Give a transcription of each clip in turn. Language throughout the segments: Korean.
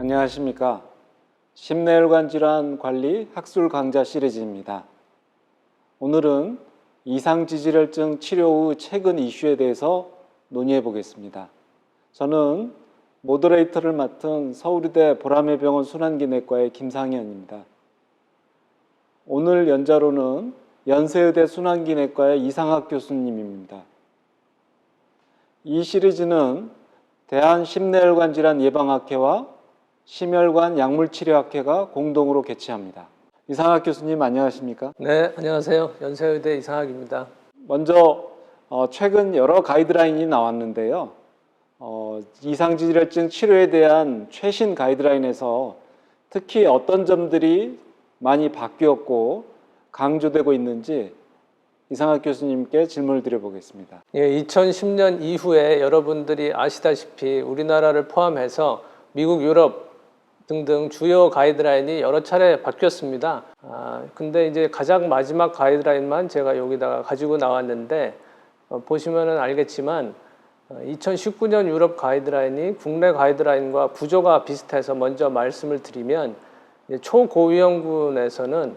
안녕하십니까. 심내혈관 질환 관리 학술 강좌 시리즈입니다. 오늘은 이상지질혈증 치료 후 최근 이슈에 대해서 논의해 보겠습니다. 저는 모더레이터를 맡은 서울의대 보라매병원 순환기내과의 김상현입니다. 오늘 연자로는 연세의대 순환기내과의 이상학 교수님입니다. 이 시리즈는 대한심내혈관 질환예방학회와 심혈관 약물치료학회가 공동으로 개최합니다. 이상학 교수님 안녕하십니까? 네, 안녕하세요. 연세의대 이상학입니다. 먼저 최근 여러 가이드라인이 나왔는데요. 이상지질혈증 치료에 대한 최신 가이드라인에서 특히 어떤 점들이 많이 바뀌었고 강조되고 있는지 이상학 교수님께 질문을 드려보겠습니다. 예, 2010년 이후에 여러분들이 아시다시피 우리나라를 포함해서 미국, 유럽 등등 주요 가이드라인이 여러 차례 바뀌었습니다. 근데 이제 가장 마지막 가이드라인만 제가 여기다가 가지고 나왔는데 보시면은 알겠지만 2019년 유럽 가이드라인이 국내 가이드라인과 구조가 비슷해서 먼저 말씀을 드리면 초고위험군에서는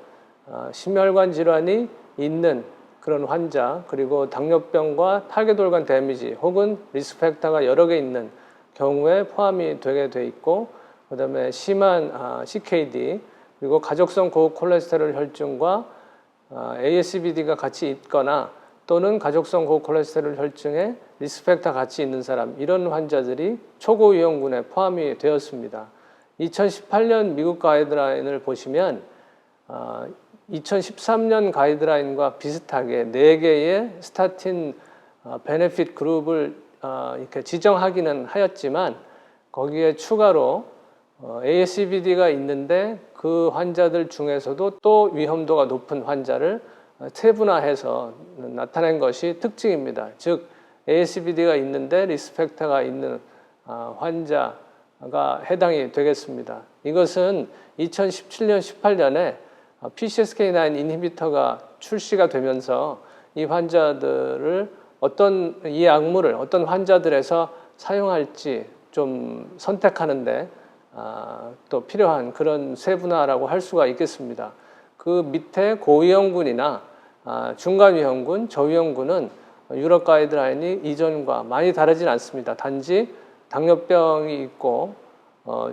심혈관 질환이 있는 그런 환자, 그리고 당뇨병과 타겟올간 데미지 혹은 리스펙터가 여러 개 있는 경우에 포함이 되게 돼 있고, 그 다음에 심한 CKD, 그리고 가족성 고콜레스테롤 혈증과 ASCVD가 같이 있거나 또는 가족성 고콜레스테롤 혈증에 리스펙터 같이 있는 사람, 이런 환자들이 초고위험군에 포함이 되었습니다. 2018년 미국 가이드라인을 보시면 2013년 가이드라인과 비슷하게 4개의 스타틴 베네핏 그룹을 이렇게 지정하기는 하였지만 거기에 추가로 ASCVD가 있는데 그 환자들 중에서도 또 위험도가 높은 환자를 세분화해서 나타낸 것이 특징입니다. 즉 ASCVD가 있는데 리스펙터가 있는 환자가 해당이 되겠습니다. 이것은 2017년, 18년에 PCSK9 인히비터가 출시가 되면서 이 환자들을 이 약물을 어떤 환자들에서 사용할지 좀 선택하는데 또 필요한 그런 세분화라고 할 수가 있겠습니다. 그 밑에 고위험군이나 중간위험군, 저위험군은 유럽 가이드라인이 이전과 많이 다르진 않습니다. 단지 당뇨병이 있고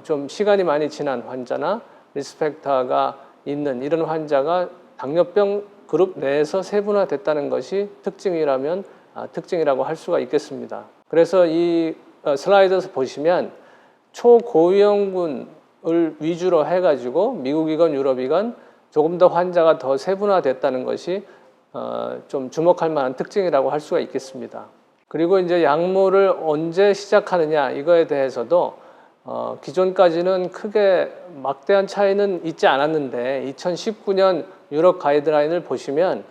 좀 시간이 많이 지난 환자나 리스펙터가 있는 이런 환자가 당뇨병 그룹 내에서 세분화됐다는 것이 특징이라고 할 수가 있겠습니다. 그래서 이 슬라이드에서 보시면 초고위험군을 위주로 해가지고 미국이건 유럽이건 조금 더 환자가 더 세분화됐다는 것이 좀 주목할 만한 특징이라고 할 수가 있겠습니다. 그리고 이제 약물을 언제 시작하느냐 이거에 대해서도 기존까지는 크게 막대한 차이는 있지 않았는데 2019년 유럽 가이드라인을 보시면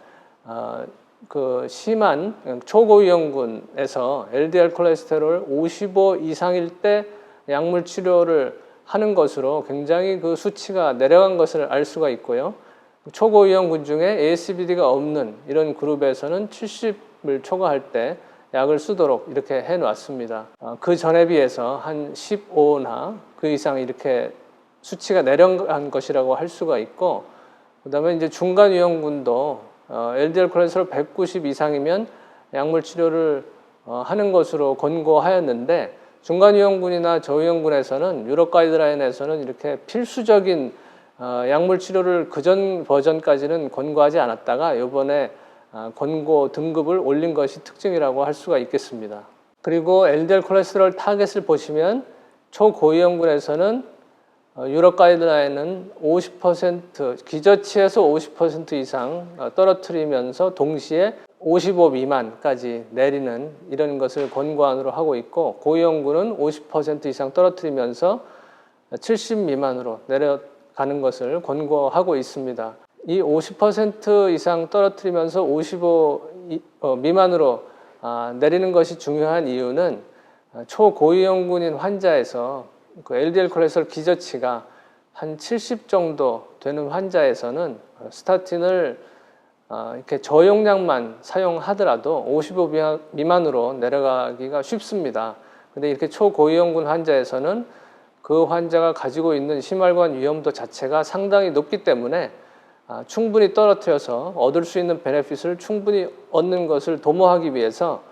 그 심한 초고위험군에서 LDL 콜레스테롤 55 이상일 때 약물 치료를 하는 것으로 굉장히 그 수치가 내려간 것을 알 수가 있고요. 초고위험군 중에 ASCVD가 없는 이런 그룹에서는 70을 초과할 때 약을 쓰도록 이렇게 해놨습니다. 그 전에 비해서 한 15나 그 이상 이렇게 수치가 내려간 것이라고 할 수가 있고, 그 다음에 이제 중간위험군도 LDL 콜레스테롤 190 이상이면 약물 치료를 하는 것으로 권고하였는데, 중간위험군이나 저위험군에서는 유럽 가이드라인에서는 이렇게 필수적인 약물 치료를 그전 버전까지는 권고하지 않았다가 이번에 권고 등급을 올린 것이 특징이라고 할 수가 있겠습니다. 그리고 LDL 콜레스테롤 타겟을 보시면 초고위험군에서는 유럽 가이드라인은 50% 기저치에서 50% 이상 떨어뜨리면서 동시에 55 미만까지 내리는 이런 것을 권고안으로 하고 있고, 고위험군은 50% 이상 떨어뜨리면서 70 미만으로 내려가는 것을 권고하고 있습니다. 이 50% 이상 떨어뜨리면서 55 미만으로 내리는 것이 중요한 이유는 초고위험군인 환자에서 그 LDL 콜레스테롤 기저치가 한 70 정도 되는 환자에서는 스타틴을 이렇게 저용량만 사용하더라도 55 미만으로 내려가기가 쉽습니다. 근데 이렇게 초고위험군 환자에서는 그 환자가 가지고 있는 심혈관 위험도 자체가 상당히 높기 때문에 충분히 떨어뜨려서 얻을 수 있는 베네핏을 충분히 얻는 것을 도모하기 위해서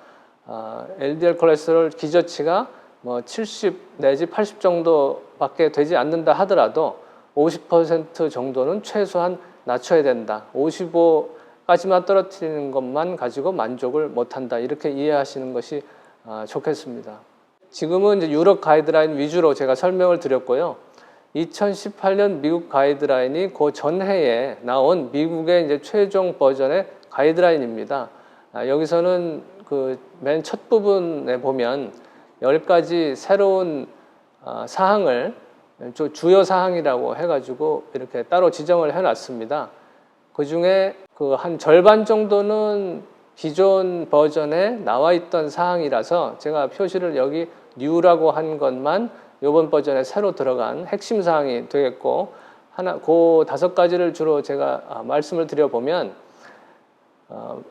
LDL 콜레스테롤 기저치가 뭐 70 내지 80 정도밖에 되지 않는다 하더라도 50% 정도는 최소한 낮춰야 된다. 55까지만 떨어뜨리는 것만 가지고 만족을 못한다. 이렇게 이해하시는 것이 좋겠습니다. 지금은 이제 유럽 가이드라인 위주로 제가 설명을 드렸고요. 2018년 미국 가이드라인이 그 전해에 나온 미국의 이제 최종 버전의 가이드라인입니다. 여기서는 그 맨 첫 부분에 보면 10가지 새로운 사항을 주요 사항이라고 해가지고 이렇게 따로 지정을 해놨습니다. 그 중에 그 한 절반 정도는 기존 버전에 나와 있던 사항이라서 제가 표시를 여기 뉴라고 한 것만 이번 버전에 새로 들어간 핵심 사항이 되겠고, 그 5가지를 주로 제가 말씀을 드려보면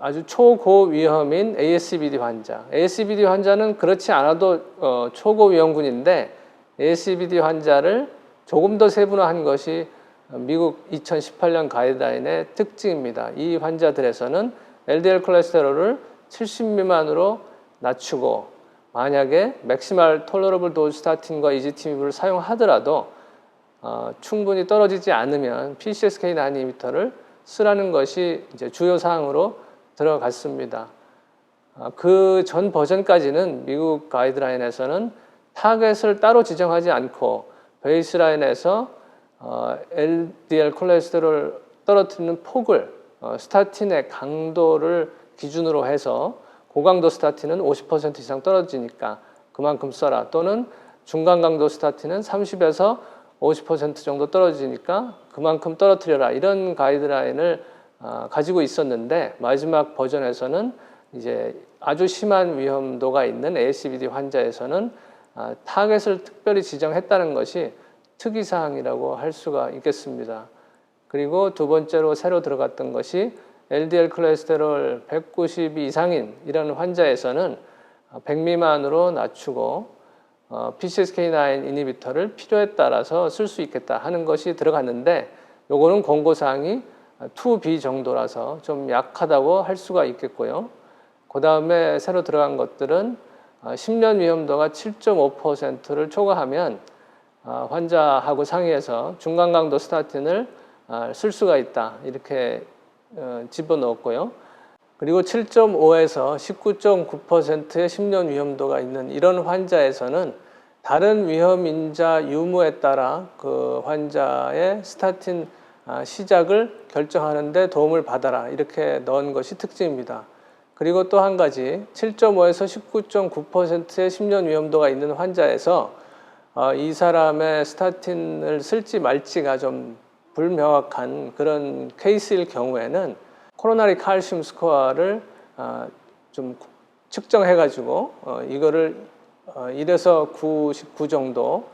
아주 초고위험인 ASCVD 환자. ASCVD 환자는 그렇지 않아도 초고위험군인데 ASCVD 환자를 조금 더 세분화한 것이 미국 2018년 가이드라인의 특징입니다. 이 환자들에서는 LDL 콜레스테롤을 70 미만으로 낮추고 만약에 맥시멀 톨러러블 도즈 스타틴과 이지티미브를 사용하더라도 충분히 떨어지지 않으면 PCSK9 이니비터를 쓰라는 것이 이제 주요 사항으로 들어갔습니다. 그 전 버전까지는 미국 가이드라인에서는 타겟을 따로 지정하지 않고 베이스라인에서 LDL 콜레스테롤 떨어뜨리는 폭을 스타틴의 강도를 기준으로 해서 고강도 스타틴은 50% 이상 떨어지니까 그만큼 써라, 또는 중간 강도 스타틴은 30에서 50% 정도 떨어지니까 그만큼 떨어뜨려라, 이런 가이드라인을 가지고 있었는데 마지막 버전에서는 이제 아주 심한 위험도가 있는 ASCVD 환자에서는 타겟을 특별히 지정했다는 것이 특이사항이라고 할 수가 있겠습니다. 그리고 두 번째로 새로 들어갔던 것이 LDL 콜레스테롤 190 이상인 이런 환자에서는 100 미만으로 낮추고 PCSK9 이니비터를 필요에 따라서 쓸 수 있겠다 하는 것이 들어갔는데, 요거는 권고사항이 2B 정도라서 좀 약하다고 할 수가 있겠고요. 그 다음에 새로 들어간 것들은 10년 위험도가 7.5%를 초과하면 환자하고 상의해서 중간 강도 스타틴을 쓸 수가 있다, 이렇게 집어넣었고요. 그리고 7.5에서 19.9%의 10년 위험도가 있는 이런 환자에서는 다른 위험 인자 유무에 따라 그 환자의 스타틴 시작을 결정하는 데 도움을 받아라, 이렇게 넣은 것이 특징입니다. 그리고 또 한 가지, 7.5에서 19.9%의 10년 위험도가 있는 환자에서 이 사람의 스타틴을 쓸지 말지가 좀 불명확한 그런 케이스일 경우에는 코로나리 칼슘 스코어를 좀 측정해가지고 이거를 1에서 99 정도,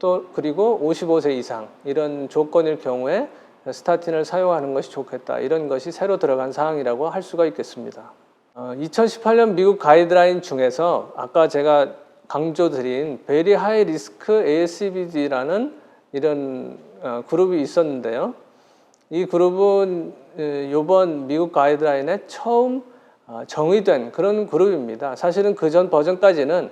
또 그리고 55세 이상 이런 조건일 경우에 스타틴을 사용하는 것이 좋겠다, 이런 것이 새로 들어간 사항이라고 할 수가 있겠습니다. 2018년 미국 가이드라인 중에서 아까 제가 강조드린 Very High Risk ASCVD라는 이런 그룹이 있었는데요. 이 그룹은 이번 미국 가이드라인에 처음 정의된 그런 그룹입니다. 사실은 그 전 버전까지는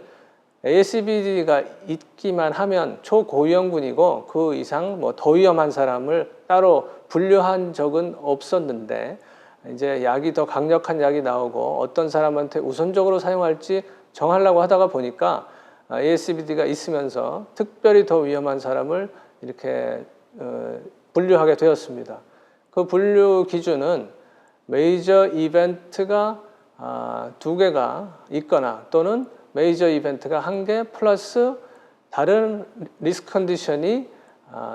ASCVD가 있기만 하면 초고위험군이고 그 이상 뭐 더 위험한 사람을 따로 분류한 적은 없었는데, 이제 약이 더 강력한 약이 나오고 어떤 사람한테 우선적으로 사용할지 정하려고 하다가 보니까 ASCVD가 있으면서 특별히 더 위험한 사람을 이렇게 분류하게 되었습니다. 그 분류 기준은 메이저 이벤트가 2개가 있거나 또는 메이저 이벤트가 1개 플러스 다른 리스크 컨디션이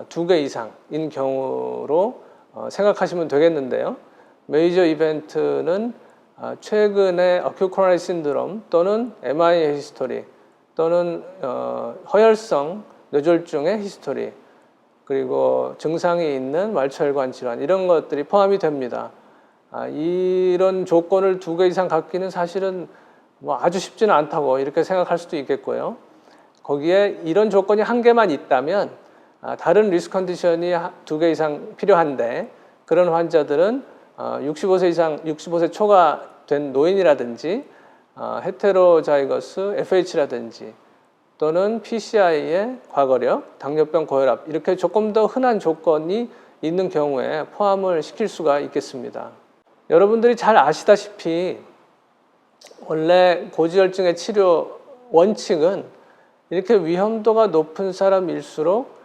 2개 이상인 경우로 생각하시면 되겠는데요. 메이저 이벤트는 최근에 어큐 코로나리 신드롬 또는 MI 히스토리 또는 허혈성 뇌졸중의 히스토리, 그리고 증상이 있는 말초혈관 질환, 이런 것들이 포함이 됩니다. 이런 조건을 2개 이상 갖기는 사실은 뭐 아주 쉽지는 않다고 이렇게 생각할 수도 있겠고요. 거기에 이런 조건이 한 개만 있다면 다른 리스크 컨디션이 두 개 이상 필요한데 그런 환자들은 65세 이상, 65세 초가 된 노인이라든지 헤테로자이거스 FH라든지 또는 PCI의 과거력, 당뇨병, 고혈압 이렇게 조금 더 흔한 조건이 있는 경우에 포함을 시킬 수가 있겠습니다. 여러분들이 잘 아시다시피 원래 고지혈증의 치료 원칙은 이렇게 위험도가 높은 사람일수록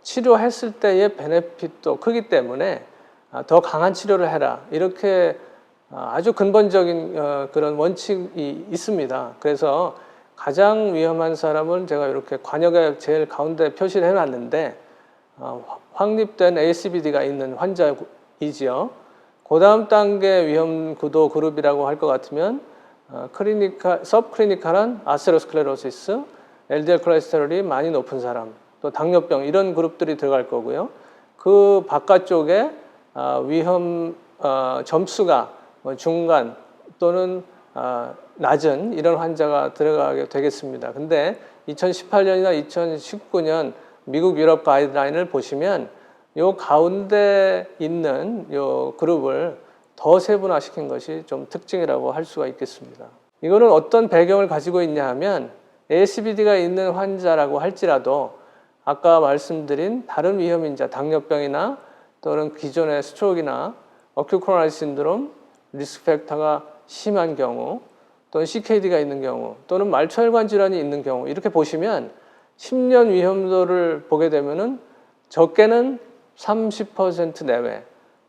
치료했을 때의 베네핏도 크기 때문에 더 강한 치료를 해라 이렇게 아주 근본적인 그런 원칙이 있습니다. 그래서 가장 위험한 사람은 제가 이렇게 관역에 제일 가운데 표시를 해놨는데 확립된 ASCVD가 있는 환자이지요. 그 다음 단계 위험 구도 그룹이라고 할 것 같으면 서브클리니컬한 아테로스클레로시스, LDL 콜레스테롤이 많이 높은 사람, 또 당뇨병 이런 그룹들이 들어갈 거고요. 그 바깥쪽에 위험 점수가 중간 또는 낮은 이런 환자가 들어가게 되겠습니다. 근데 2018년이나 2019년 미국 유럽 가이드라인을 보시면 요 가운데 있는 요 그룹을 더 세분화시킨 것이 좀 특징이라고 할 수가 있겠습니다. 이거는 어떤 배경을 가지고 있냐 하면 ASCVD가 있는 환자라고 할지라도 아까 말씀드린 다른 위험인자, 당뇨병이나 또는 기존의 스트로크나 어큐 코로나리 신드롬, 리스크 팩터가 심한 경우 또는 CKD가 있는 경우 또는 말초혈관 질환이 있는 경우 이렇게 보시면 10년 위험도를 보게 되면은 적게는 30% 내외,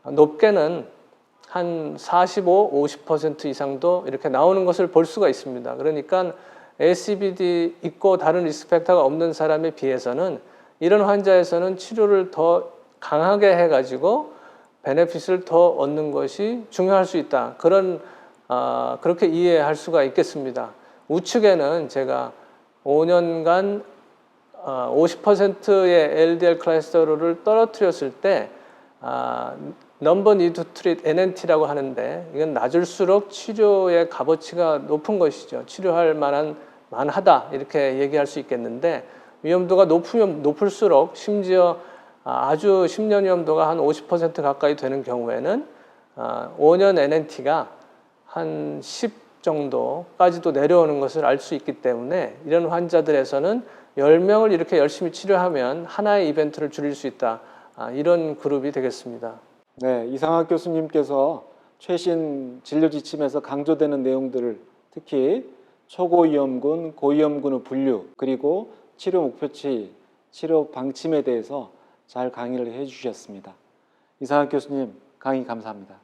높게는 한 45, 50% 이상도 이렇게 나오는 것을 볼 수가 있습니다. 그러니까 ASCVD 있고 다른 리스크 팩터가 없는 사람에 비해서는 이런 환자에서는 치료를 더 강하게 해가지고 베네핏을 더 얻는 것이 중요할 수 있다. 그렇게 이해할 수가 있겠습니다. 우측에는 제가 5년간 50%의 LDL 콜레스테롤을 떨어뜨렸을 때 넘버 니드 트릿 NNT라고 하는데 이건 낮을수록 치료의 값어치가 높은 것이죠. 치료할 만하다 이렇게 얘기할 수 있겠는데 위험도가 높으면 높을수록 심지어 아주 10년 위험도가 한 50% 가까이 되는 경우에는 5년 NNT가 한 10 정도까지도 내려오는 것을 알 수 있기 때문에 이런 환자들에서는 10명을 이렇게 열심히 치료하면 하나의 이벤트를 줄일 수 있다. 이런 그룹이 되겠습니다. 네, 이상학 교수님께서 최신 진료 지침에서 강조되는 내용들을 특히 초고위험군, 고위험군의 분류, 그리고 치료 목표치, 치료 방침에 대해서 잘 강의를 해주셨습니다. 이상학 교수님 강의 감사합니다.